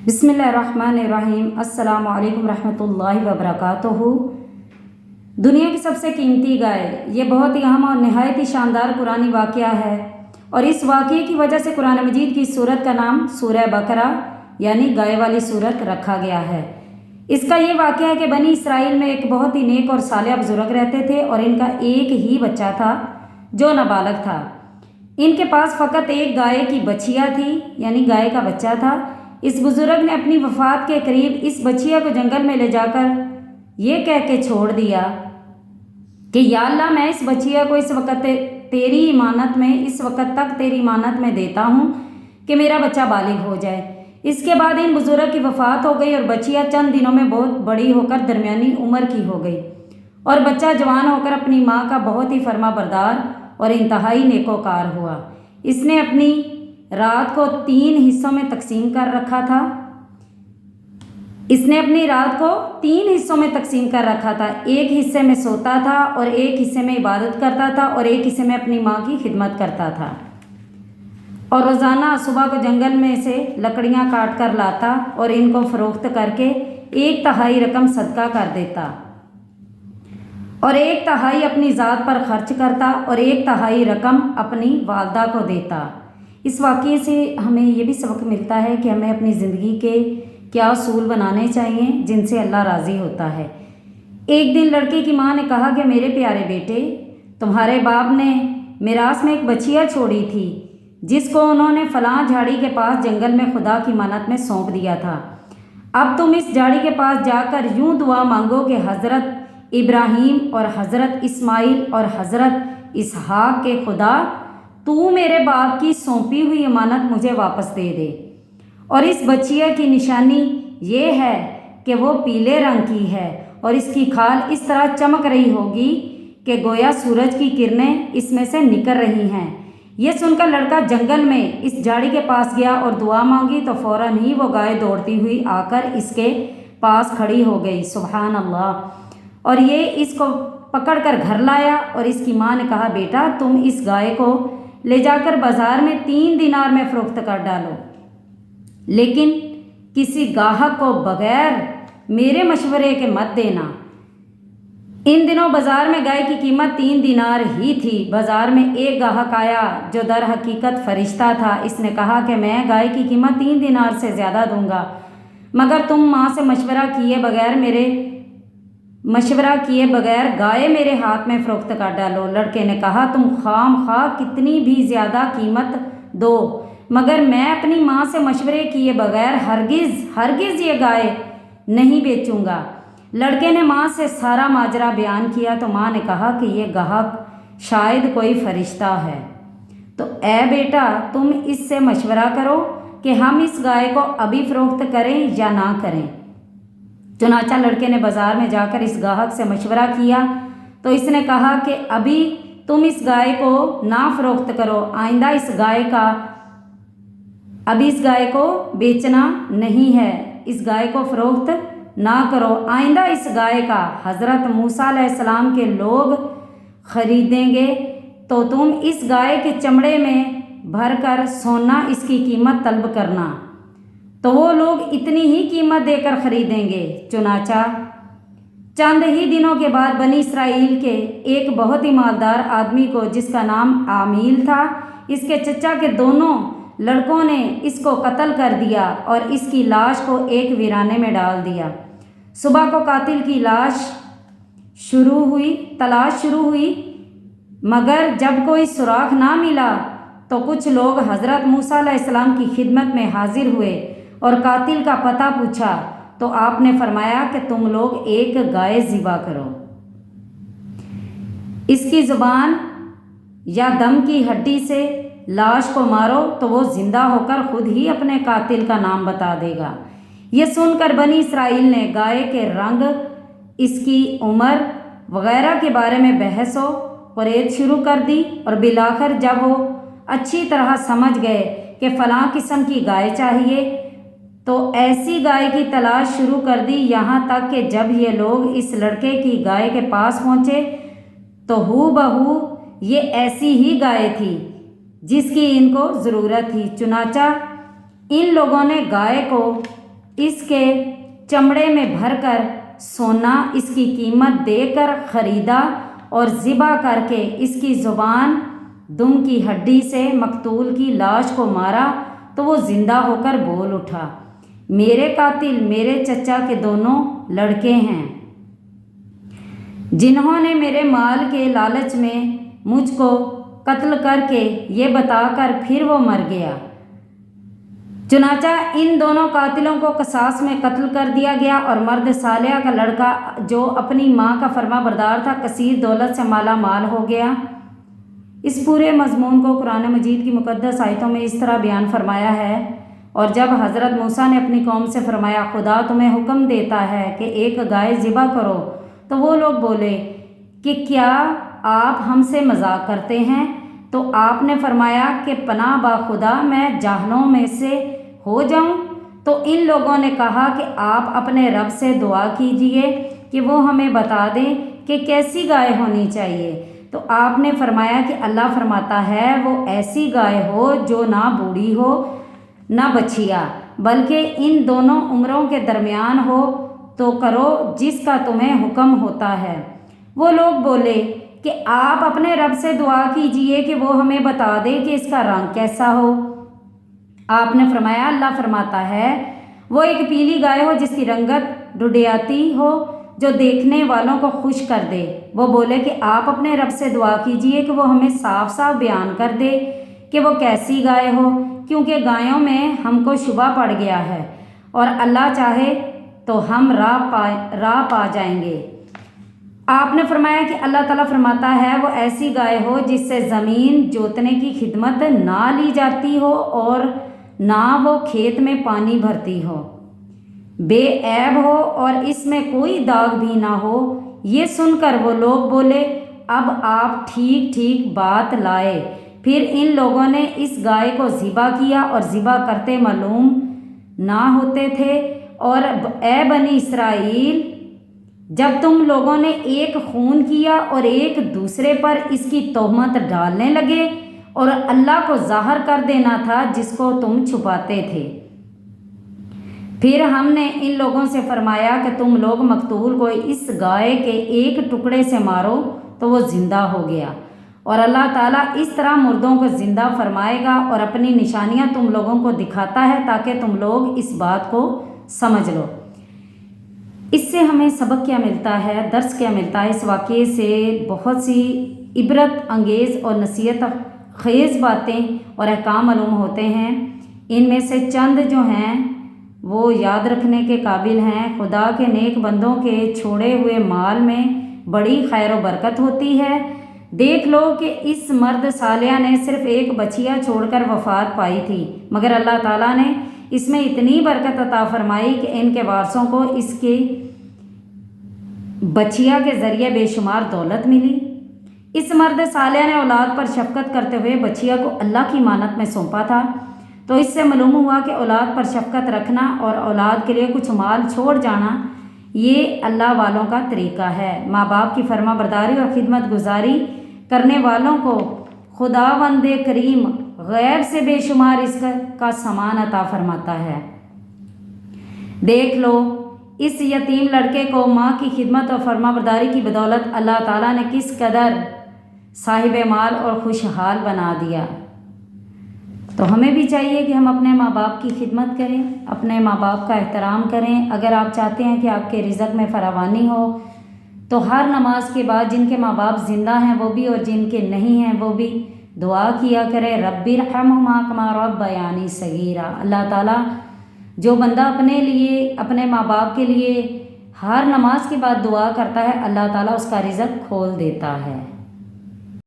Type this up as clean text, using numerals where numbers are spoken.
बिस्मिल्लाहिर्रहमानिर्रहीम। अस्सलामु अलैकुम रहमतुल्लाहि व बरकातुहू। दुनिया की सबसे कीमती गाय, ये बहुत ही अहम और नहायत ही शानदार कुरानी वाक़या है और इस वाक़े की वजह से कुरान मजीद की सूरत का नाम सूरह बकरा यानी गाय वाली सूरत रखा गया है। इसका ये वाक़या है कि बनी इसराइल में एक बहुत ही नेक और सालिह बुज़ुर्ग रहते थे और इनका एक ही बच्चा था जो नाबालग था। इनके पास फ़कत एक गाय की बछिया थी यानी गाय का बच्चा था। इस बुज़ुर्ग ने अपनी वफ़ात के करीब इस बछिया को जंगल में ले जाकर ये कह के छोड़ दिया कि या अल्लाह, मैं इस बछिया को इस वक्त तेरी इमानत में इस वक्त तक तेरी इमानत में देता हूँ कि मेरा बच्चा बालिग हो जाए। इसके बाद इन बुज़ुर्ग की वफ़ात हो गई और बछिया चंद दिनों में बहुत बड़ी होकर दरमियानी उम्र की हो गई और बच्चा जवान होकर अपनी माँ का बहुत ही फर्माबरदार और इंतहाई नेकोकार हुआ। इसने अपनी रात को 3 हिस्सों में तकसीम कर रखा था। एक हिस्से में सोता था और एक हिस्से में इबादत करता था और एक हिस्से में अपनी माँ की खिदमत करता था और रोज़ाना सुबह को जंगल में से लकड़ियाँ काट कर लाता और इनको फ़रोख्त करके 1/3 रकम सदका कर देता और 1/3 अपनी ज़ात पर खर्च करता और 1/3 रकम अपनी वालदा को देता। इस वाक़ये से हमें ये भी सबक मिलता है कि हमें अपनी ज़िंदगी के क्या असूल बनाने चाहिए जिनसे अल्लाह राज़ी होता है। एक दिन लड़के की माँ ने कहा कि मेरे प्यारे बेटे, तुम्हारे बाप ने मिरास में एक बछिया छोड़ी थी जिसको उन्होंने फ़लाँ झाड़ी के पास जंगल में खुदा की मन्नत में सौंप दिया था। अब तुम इस झाड़ी के पास जाकर यूँ दुआ मांगो कि हज़रत इब्राहीम और हज़रत इस्माइल और हज़रत इसहाक के खुदा, तू मेरे बाप की सौंपी हुई अमानत मुझे वापस दे दे। और इस बछिया की निशानी ये है कि वो पीले रंग की है और इसकी खाल इस तरह चमक रही होगी कि गोया सूरज की किरणें इसमें से निकल रही हैं। ये सुनकर लड़का जंगल में इस झाड़ी के पास गया और दुआ मांगी तो फ़ौरन ही वो गाय दौड़ती हुई आकर इसके पास खड़ी हो गई। सुभान अल्लाह। और ये इसको पकड़कर घर लाया और इसकी माँ ने कहा, बेटा, तुम इस गाय को ले जाकर बाज़ार में 3 दिनार में फ़रोख्त कर डालो, लेकिन किसी गाहक को बगैर मेरे मशवरे के मत देना। इन दिनों बाज़ार में गाय की कीमत 3 दिनार ही थी। बाज़ार में एक गाहक आया जो दर हकीकत फ़रिश्ता था। इसने कहा कि मैं गाय की कीमत 3 दिनार से ज़्यादा दूंगा, मगर तुम माँ से मशवरा किए बगैर गाय मेरे हाथ में फ़रोख्त कर डालो। लड़के ने कहा, तुम खामखा कितनी भी ज़्यादा कीमत दो, मगर मैं अपनी माँ से मशवरे किए बगैर हरगिज़ ये गाय नहीं बेचूंगा। लड़के ने माँ से सारा माजरा बयान किया तो माँ ने कहा कि ये गाहक शायद कोई फ़रिश्ता है, तो ए बेटा, तुम इससे मशवरा करो कि हम इस गाय को अभी फ़रोख्त करें या ना करें। चुनाचा लड़के ने बाज़ार में जाकर इस गाहक से मशवरा किया तो इसने कहा कि अभी तुम इस गाय को ना फ़रोख्त करो, आइंदा इस गाय को बेचना नहीं है, इस गाय को फ़रोख्त ना करो। आइंदा इस गाय का हज़रत मूसा अलैहिस्सलाम के लोग ख़रीदेंगे तो तुम इस गाय के चमड़े में भरकर सोना इसकी कीमत तलब करना, तो वो लोग इतनी ही कीमत देकर ख़रीदेंगे। चुनाचा चंद ही दिनों के बाद बनी इसराइल के एक बहुत ही मालदार आदमी को, जिसका नाम आमील था, इसके चचा के दोनों लड़कों ने इसको कत्ल कर दिया और इसकी लाश को एक वीराने में डाल दिया। सुबह को कातिल की तलाश शुरू हुई, मगर जब कोई सुराख ना मिला तो कुछ लोग हज़रत मूसा अलैहिस्सलाम की खिदमत में हाजिर हुए और कातिल का पता पूछा तो आपने फरमाया कि तुम लोग एक गाय ज़िबा करो, इसकी ज़ुबान या दम की हड्डी से लाश को मारो तो वो ज़िंदा होकर खुद ही अपने कातिल का नाम बता देगा। ये सुनकर बनी इसराइल ने गाय के रंग, इसकी उम्र वगैरह के बारे में बहस व कुरेद शुरू कर दी और बिलाखिर जब वो अच्छी तरह समझ गए कि फ़लाँ किस्म की गाय चाहिए तो ऐसी गाय की तलाश शुरू कर दी। यहाँ तक कि जब ये लोग इस लड़के की गाय के पास पहुँचे तो हूबहू ये ऐसी ही गाय थी जिसकी इनको ज़रूरत थी। चुनाचा इन लोगों ने गाय को اس کے چمڑے میں بھر کر سونا اس کی قیمت دے کر خریدا اور ذبح کر کے اس کی زبان دم کی ہڈی سے مقتول کی لاش کو مارا تو وہ زندہ ہو کر بول اٹھا، میرے قاتل میرے چچا کے دونوں لڑکے ہیں جنہوں نے میرے مال کے لالچ میں مجھ کو قتل کر کے یہ بتا کر پھر وہ مر گیا۔ چنانچہ ان دونوں قاتلوں کو قصاص میں قتل کر دیا گیا، اور مرد صالح کا لڑکا جو اپنی ماں کا فرما بردار تھا کثیر دولت سے مالا مال ہو گیا۔ اس پورے مضمون کو قرآن مجید کی مقدس آیتوں میں اس طرح بیان فرمایا ہے۔ اور جب حضرت موسیٰ نے اپنی قوم سے فرمایا خدا تمہیں حکم دیتا ہے کہ ایک گائے ذبح کرو، تو وہ لوگ بولے کہ کیا آپ ہم سے مذاق کرتے ہیں؟ تو آپ نے فرمایا کہ پناہ با خدا میں جاہلوں میں سے ہو جاؤں؟ تو ان لوگوں نے کہا کہ آپ اپنے رب سے دعا کیجئے کہ وہ ہمیں بتا دیں کہ کیسی گائے ہونی چاہیے۔ تو آپ نے فرمایا کہ اللہ فرماتا ہے وہ ایسی گائے ہو جو نہ بوڑھی ہو نہ بچھیا، بلکہ ان دونوں عمروں کے درمیان ہو، تو کرو جس کا تمہیں حکم ہوتا ہے۔ وہ لوگ بولے کہ آپ اپنے رب سے دعا کیجئے کہ وہ ہمیں بتا دے کہ اس کا رنگ کیسا ہو۔ آپ نے فرمایا اللہ فرماتا ہے وہ ایک پیلی گائے ہو جس کی رنگت ڈڈیاتی ہو، جو دیکھنے والوں کو خوش کر دے۔ وہ بولے کہ آپ اپنے رب سے دعا کیجئے کہ وہ ہمیں صاف صاف بیان کر دے کہ وہ کیسی گائے ہو، کیونکہ گایوں میں ہم کو شبہ پڑ گیا ہے، اور اللہ چاہے تو ہم راہ پا جائیں گے۔ آپ نے فرمایا کہ اللہ تعالیٰ فرماتا ہے وہ ایسی گائے ہو جس سے زمین جوتنے کی خدمت نہ لی جاتی ہو اور نہ وہ کھیت میں پانی بھرتی ہو، بے عیب ہو اور اس میں کوئی داغ بھی نہ ہو۔ یہ سن کر وہ لوگ بولے اب آپ ٹھیک ٹھیک بات لائے۔ پھر ان لوگوں نے اس گائے کو ذبح کیا اور ذبح کرتے معلوم نہ ہوتے تھے۔ اور اے بنی اسرائیل، جب تم لوگوں نے ایک خون کیا اور ایک دوسرے پر اس کی تہمت ڈالنے لگے، اور اللہ کو ظاہر کر دینا تھا جس کو تم چھپاتے تھے، پھر ہم نے ان لوگوں سے فرمایا کہ تم لوگ مقتول کو اس گائے کے ایک ٹکڑے سے مارو تو وہ زندہ ہو گیا۔ اور اللہ تعالیٰ اس طرح مردوں کو زندہ فرمائے گا اور اپنی نشانیاں تم لوگوں کو دکھاتا ہے تاکہ تم لوگ اس بات کو سمجھ لو۔ اس سے ہمیں سبق کیا ملتا ہے، درس کیا ملتا ہے؟ اس واقعے سے بہت سی عبرت انگیز اور نصیحت خیز باتیں اور احکام معلوم ہوتے ہیں۔ ان میں سے چند جو ہیں وہ یاد رکھنے کے قابل ہیں۔ خدا کے نیک بندوں کے چھوڑے ہوئے مال میں بڑی خیر و برکت ہوتی ہے۔ دیکھ لو کہ اس مرد صالح نے صرف ایک بچیا چھوڑ کر وفات پائی تھی، مگر اللہ تعالیٰ نے اس میں اتنی برکت عطا فرمائی کہ ان کے وارثوں کو اس کے بچیا کے ذریعے بے شمار دولت ملی۔ اس مرد صالح نے اولاد پر شفقت کرتے ہوئے بچیا کو اللہ کی امانت میں سونپا تھا۔ تو اس سے معلوم ہوا کہ اولاد پر شفقت رکھنا اور اولاد کے لیے کچھ مال چھوڑ جانا یہ اللہ والوں کا طریقہ ہے۔ ماں باپ کی فرما برداری اور خدمت گزاری کرنے والوں کو خداوند کریم غیب سے بے شمار اس کا سامان عطا فرماتا ہے۔ دیکھ لو اس یتیم لڑکے کو ماں کی خدمت اور فرما برداری کی بدولت اللہ تعالیٰ نے کس قدر صاحب مال اور خوشحال بنا دیا۔ تو ہمیں بھی چاہیے کہ ہم اپنے ماں باپ کی خدمت کریں، اپنے ماں باپ کا احترام کریں۔ اگر آپ چاہتے ہیں کہ آپ کے رزق میں فراوانی ہو تو ہر نماز کے بعد جن کے ماں باپ زندہ ہیں وہ بھی اور جن کے نہیں ہیں وہ بھی دعا کیا کرے، ربی ارحمہما کما ربیانی صغیرا۔ اللہ تعالیٰ جو بندہ اپنے لیے اپنے ماں باپ کے لیے ہر نماز کے بعد دعا کرتا ہے اللہ تعالیٰ اس کا رزق کھول دیتا ہے۔